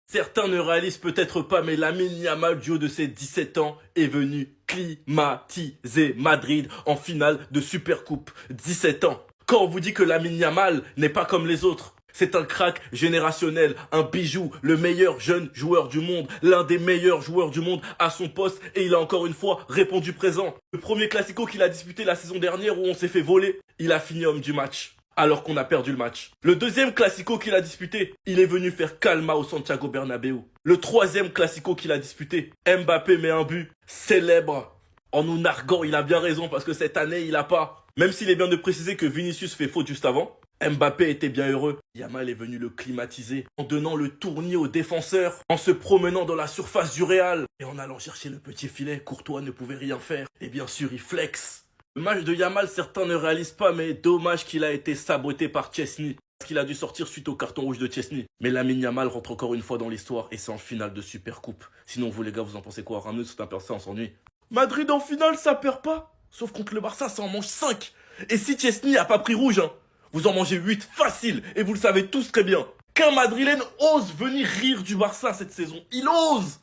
Certains ne réalisent peut-être pas, mais Lamine Yamal, du haut de ses 17 ans, est venu climatiser Madrid en finale de Supercoupe. 17 ans. Quand on vous dit que Lamine Yamal n'est pas comme les autres, c'est un crack générationnel, un bijou, le meilleur jeune joueur du monde, l'un des meilleurs joueurs du monde à son poste, et il a encore une fois répondu présent. Le premier Classico qu'il a disputé la saison dernière où on s'est fait voler, il a fini homme du match, alors qu'on a perdu le match. Le deuxième Classico qu'il a disputé, il est venu faire calma au Santiago Bernabéu. Le troisième Classico qu'il a disputé, Mbappé met un but célèbre. En nous narguant, il a bien raison parce que cette année, il a pas. Même s'il est bien de préciser que Vinicius fait faute juste avant, Mbappé était bien heureux. Yamal est venu le climatiser en donnant le tournis aux défenseurs, en se promenant dans la surface du Real et en allant chercher le petit filet. Courtois ne pouvait rien faire. Et bien sûr, il flex. Le match de Yamal, certains ne réalisent pas, mais dommage qu'il a été saboté par Chesney. Parce qu'il a dû sortir suite au carton rouge de Chesney. Mais Lamine Yamal rentre encore une fois dans l'histoire et c'est en finale de Supercoupe. Sinon, vous les gars, vous en pensez quoi? Ramenez c'est un perçant, on s'ennuie. Madrid en finale, ça perd pas. Sauf contre le Barça, ça en mange 5. Et si Chesney a pas pris rouge, hein, vous en mangez 8 facile. Et vous le savez tous très bien. Qu'un Madrilène ose venir rire du Barça cette saison. Il ose.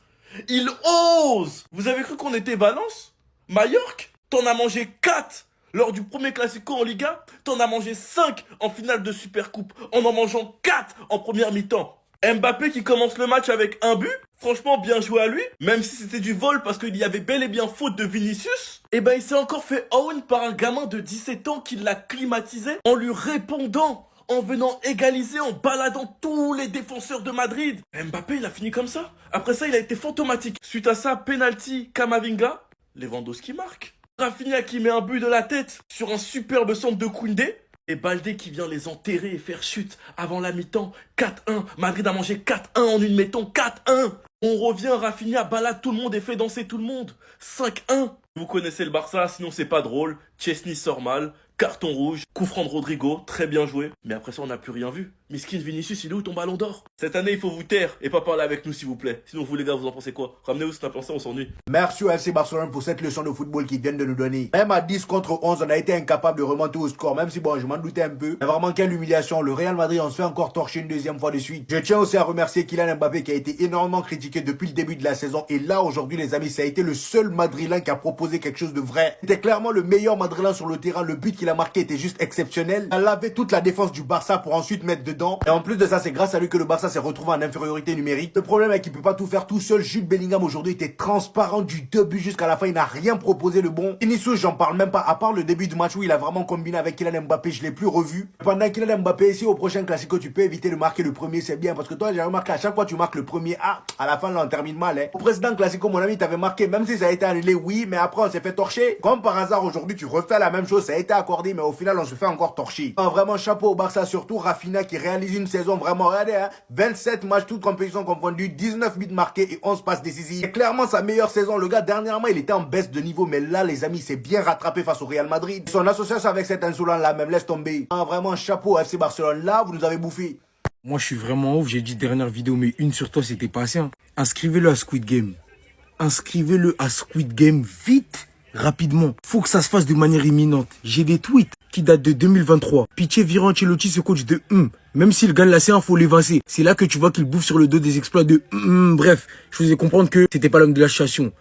Il ose. Vous avez cru qu'on était Valence? Majorque? T'en as mangé 4 lors du premier Classico en Liga. T'en as mangé 5 en finale de Supercoupe. En mangeant 4 en première mi-temps. Mbappé qui commence le match avec un but. Franchement, bien joué à lui. Même si c'était du vol parce qu'il y avait bel et bien faute de Vinicius. Et ben, il s'est encore fait own par un gamin de 17 ans qui l'a climatisé en lui répondant, en venant égaliser, en baladant tous les défenseurs de Madrid. Mbappé, il a fini comme ça. Après ça, il a été fantomatique. Suite à ça, penalty Kamavinga. Lewandowski marque. Rafinha qui met un but de la tête sur un superbe centre de Koundé. Et Baldé qui vient les enterrer et faire chute avant la mi-temps. 4-1. Madrid a mangé 4-1 en une mi-temps. 4-1. On revient, Rafinha balade tout le monde et fait danser tout le monde. 5-1. Vous connaissez le Barça, sinon c'est pas drôle. Chesney sort mal. Carton rouge. Coup franc de Rodrigo. Très bien joué. Mais après ça, on n'a plus rien vu. Miskin Vinicius, il est où ton ballon d'or? Cette année, il faut vous taire et pas parler avec nous, s'il vous plaît. Sinon, vous les gars, vous en pensez quoi? Ramenez-vous ce pensée, on s'ennuie. Merci au FC Barcelone pour cette leçon de football qu'ils viennent de nous donner. Même à 10 contre 11, on a été incapable de remonter au score, même si bon, je m'en doutais un peu. Mais vraiment, quelle humiliation. Le Real Madrid, on se fait encore torcher une deuxième fois de suite. Je tiens aussi à remercier Kylian Mbappé qui a été énormément critiqué depuis le début de la saison. Et là, aujourd'hui, les amis, ça a été le seul Madrilène qui a proposé quelque chose de vrai. C'était clairement le meilleur Madrilène sur le terrain. Le but qu'il a marqué était juste exceptionnel. Il a lavé toute la défense du Barça pour ensuite mettre dedans. Et en plus de ça, c'est grâce à lui que le Barça s'est retrouvé en infériorité numérique. Le problème est qu'il peut pas tout faire tout seul. Jude Bellingham aujourd'hui était transparent du début jusqu'à la fin. Il n'a rien proposé de bon. Vinicius, j'en parle même pas. À part le début du match où il a vraiment combiné avec Kylian Mbappé, je l'ai plus revu. Pendant Kylian Mbappé, si au prochain Classico, tu peux éviter de marquer le premier, c'est bien. Parce que toi, j'ai remarqué à chaque fois tu marques le premier, à la fin, là, on termine mal. Hein. Au précédent Classico, mon ami, t'avais marqué, même si ça a été annulé, oui, mais après, on s'est fait torcher. Comme par hasard, aujourd'hui, tu refais la même chose. Ça a été accordé, mais au final, on se fait encore torcher. Vraiment, chapeau au Barça, surtout Rafinha qui réalise une saison vraiment, regardez, hein, 27 matchs, toutes compétitions confondues, 19 buts marqués et 11 passes décisives. C'est clairement sa meilleure saison. Le gars, dernièrement, il était en baisse de niveau, mais là, les amis, c'est bien rattrapé face au Real Madrid. Son association avec cet insolent-là, même, laisse tomber. Vraiment, chapeau à FC Barcelone. Là, vous nous avez bouffé. Moi, je suis vraiment ouf. J'ai dit dernière vidéo, mais une sur toi, c'était pas assez. Hein. Inscrivez-le à Squid Game. Inscrivez-le à Squid Game vite, rapidement. Faut que ça se fasse de manière imminente. J'ai des tweets qui datent de 2023. Pichier virant Ancelotti, ce coach de Même s'il gagne la C1, faut l'évincer. C'est là que tu vois qu'il bouffe sur le dos des exploits de Bref, je faisais comprendre que c'était pas l'homme de la situation.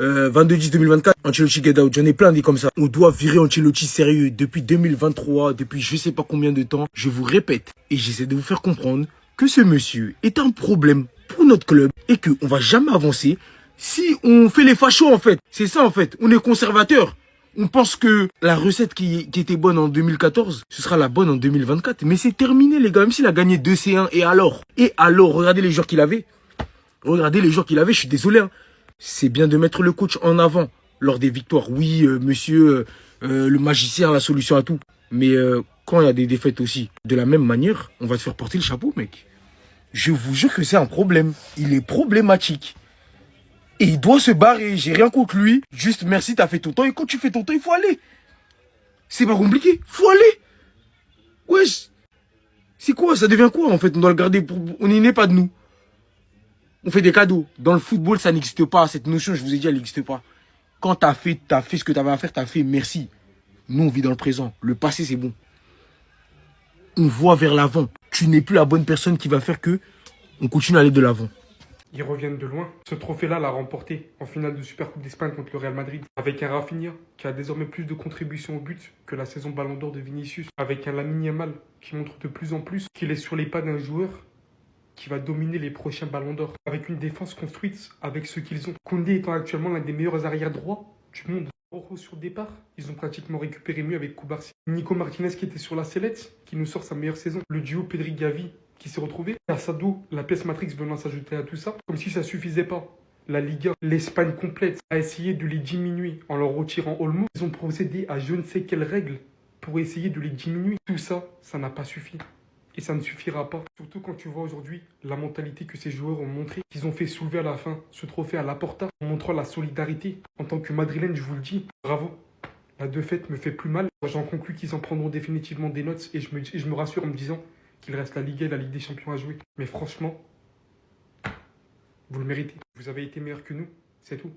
22-10-2024, Ancelotti get out. J'en ai plein des comme ça. On doit virer Ancelotti sérieux depuis 2023, depuis je sais pas combien de temps. Je vous répète, et j'essaie de vous faire comprendre que ce monsieur est un problème pour notre club et qu'on va jamais avancer si on fait les fachos en fait. C'est ça en fait, on est conservateur. On pense que la recette qui était bonne en 2014, ce sera la bonne en 2024. Mais c'est terminé les gars, même s'il a gagné 2 C1. Et alors, regardez les joueurs qu'il avait. Regardez les joueurs qu'il avait, je suis désolé. Hein. C'est bien de mettre le coach en avant lors des victoires. Oui, monsieur, le magicien a la solution à tout. Mais quand il y a des défaites aussi, de la même manière, on va te faire porter le chapeau, mec. Je vous jure que c'est un problème. Il est problématique. Et il doit se barrer. J'ai rien contre lui. Juste merci, t'as fait ton temps. Et quand tu fais ton temps, il faut aller. C'est pas compliqué. Faut aller. Wesh. C'est quoi? Ça devient quoi en fait? On doit le garder pour... On n'est pas de nous. On fait des cadeaux. Dans le football, ça n'existe pas. Cette notion, je vous ai dit, elle n'existe pas. Quand t'as fait ce que t'avais à faire, t'as fait, merci. Nous, on vit dans le présent. Le passé, c'est bon. On voit vers l'avant. Tu n'es plus la bonne personne qui va faire que On continue à aller de l'avant. Ils reviennent de loin. Ce trophée-là l'a remporté en finale de Supercoupe d'Espagne contre le Real Madrid. Avec un Rafinha qui a désormais plus de contributions au but que la saison Ballon d'Or de Vinicius. Avec un Lamine Yamal qui montre de plus en plus qu'il est sur les pas d'un joueur qui va dominer les prochains Ballons d'Or. Avec une défense construite avec ce qu'ils ont. Koundé étant actuellement l'un des meilleurs arrières droits du monde. Sur le départ, ils ont pratiquement récupéré mieux avec Koubarsi. Nico Martinez qui était sur la sellette, qui nous sort sa meilleure saison. Le duo Pedri-Gavi qui s'est retrouvé. Casado, la pièce Matrix venant s'ajouter à tout ça. Comme si ça suffisait pas. La Liga, l'Espagne complète, a essayé de les diminuer en leur retirant Olmo. Ils ont procédé à je ne sais quelles règles pour essayer de les diminuer. Tout ça, ça n'a pas suffi. Et ça ne suffira pas. Surtout quand tu vois aujourd'hui la mentalité que ces joueurs ont montré. Qu'ils ont fait soulever à la fin ce trophée à la Porta en montrant la solidarité. En tant que Madrilène, je vous le dis, bravo. La défaite me fait plus mal. J'en conclus qu'ils en prendront définitivement des notes. Et je me rassure en me disant qu'il reste la Liga et la Ligue des Champions à jouer. Mais franchement, vous le méritez. Vous avez été meilleurs que nous. C'est tout.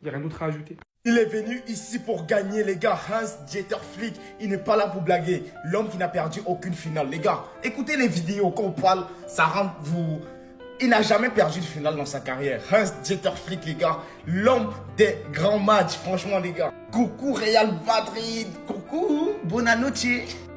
Il n'y a rien d'autre à ajouter. Il est venu ici pour gagner, les gars. Hans-Dieter Flick, il n'est pas là pour blaguer. L'homme qui n'a perdu aucune finale. Les gars, écoutez les vidéos quand on parle, ça rend vous... Il n'a jamais perdu de finale dans sa carrière. Hans-Dieter Flick, les gars. L'homme des grands matchs, franchement, les gars. Coucou Real Madrid. Coucou, buona noche.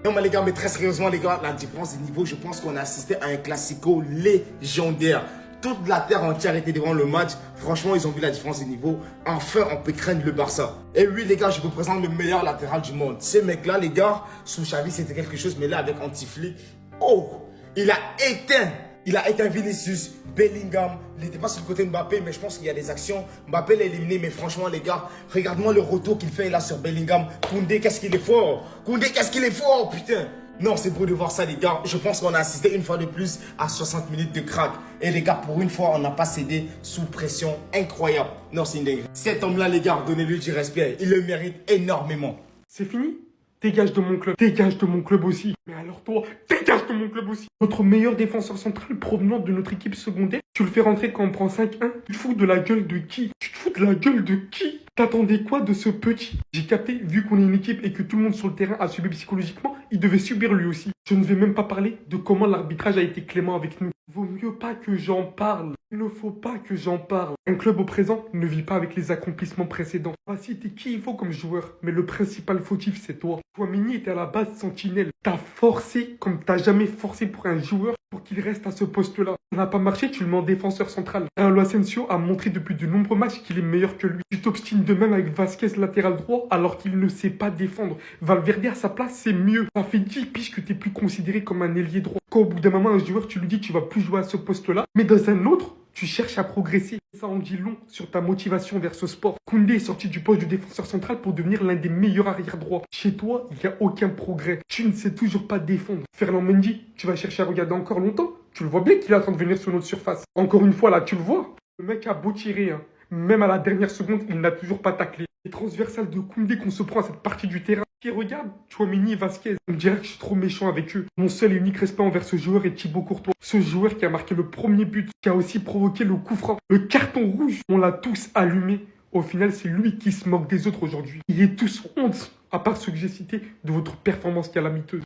Non, mais les gars, mais très sérieusement, les gars, la différence de niveau, je pense qu'on a assisté à un classico légendaire. Toute la terre entière était devant le match. Franchement, ils ont vu la différence de niveau. Enfin, on peut craindre le Barça. Et oui, les gars, je vous présente le meilleur latéral du monde. Ce mec-là, les gars, sous Xavi, c'était quelque chose. Mais là, avec Anti-Flick, oh, il a éteint Vinicius, Bellingham. Il n'était pas sur le côté de Mbappé, mais je pense qu'il y a des actions. Mbappé l'a éliminé, mais franchement, les gars, regarde-moi le retour qu'il fait là sur Bellingham. Koundé, qu'est-ce qu'il est fort. Koundé, qu'est-ce qu'il est fort, putain. Non, c'est beau de voir ça, les gars. Je pense qu'on a assisté une fois de plus à 60 minutes de crack. Et les gars, pour une fois, on n'a pas cédé sous pression incroyable. Non, c'est une dinguerie. Cet homme-là, les gars, donnez-lui du respect. Il le mérite énormément. C'est fini? Dégage de mon club. Dégage de mon club aussi. Mais alors toi, dégage de mon club aussi. Notre meilleur défenseur central provenant de notre équipe secondaire, tu le fais rentrer quand on prend 5-1. Tu te fous de la gueule de qui? Tu te fous de la gueule de qui? T'attendais quoi de ce petit? J'ai capté, vu qu'on est une équipe et que tout le monde sur le terrain a subi psychologiquement, il devait subir lui aussi. Je ne vais même pas parler de comment l'arbitrage a été clément avec nous. Vaut mieux pas que j'en parle. Il ne faut pas que j'en parle. Un club au présent ne vit pas avec les accomplissements précédents. Pas citer qui il faut comme joueur, mais le principal fautif, c'est toi. Toi, Mini était à la base sentinelle. T'as forcé comme t'as jamais forcé pour un joueur pour qu'il reste à ce poste-là. Ça n'a pas marché, tu le mets en défenseur central. Carlo Asensio a montré depuis de nombreux matchs qu'il est meilleur que lui. Tu t'obstines de même avec Vasquez latéral droit alors qu'il ne sait pas défendre. Valverde à sa place, c'est mieux. Ça fait 10 piges que t'es plus considéré comme un ailier droit. Quand au bout d'un moment, un joueur, tu lui dis que tu vas plus jouer à ce poste-là, mais dans un autre, tu cherches à progresser. Ça en dit long sur ta motivation vers ce sport. Koundé est sorti du poste de défenseur central pour devenir l'un des meilleurs arrière droits. Chez toi, il n'y a aucun progrès. Tu ne sais toujours pas défendre. Fernand Mendy, tu vas chercher à regarder encore longtemps. Tu le vois bien qu'il est en train de venir sur notre surface. Encore une fois, là, tu le vois. Le mec a beau tirer, hein. Même à la dernière seconde, il n'a toujours pas taclé. Les transversales de Koundé qu'on se prend à cette partie du terrain. Qui regarde, Tchouaméni et Vasquez. On me dirait que je suis trop méchant avec eux. Mon seul et unique respect envers ce joueur est Thibaut Courtois. Ce joueur qui a marqué le premier but, qui a aussi provoqué le coup franc, le carton rouge. On l'a tous allumé. Au final, c'est lui qui se moque des autres aujourd'hui. Il est tous honte, à part ceux que j'ai cités, de votre performance calamiteuse.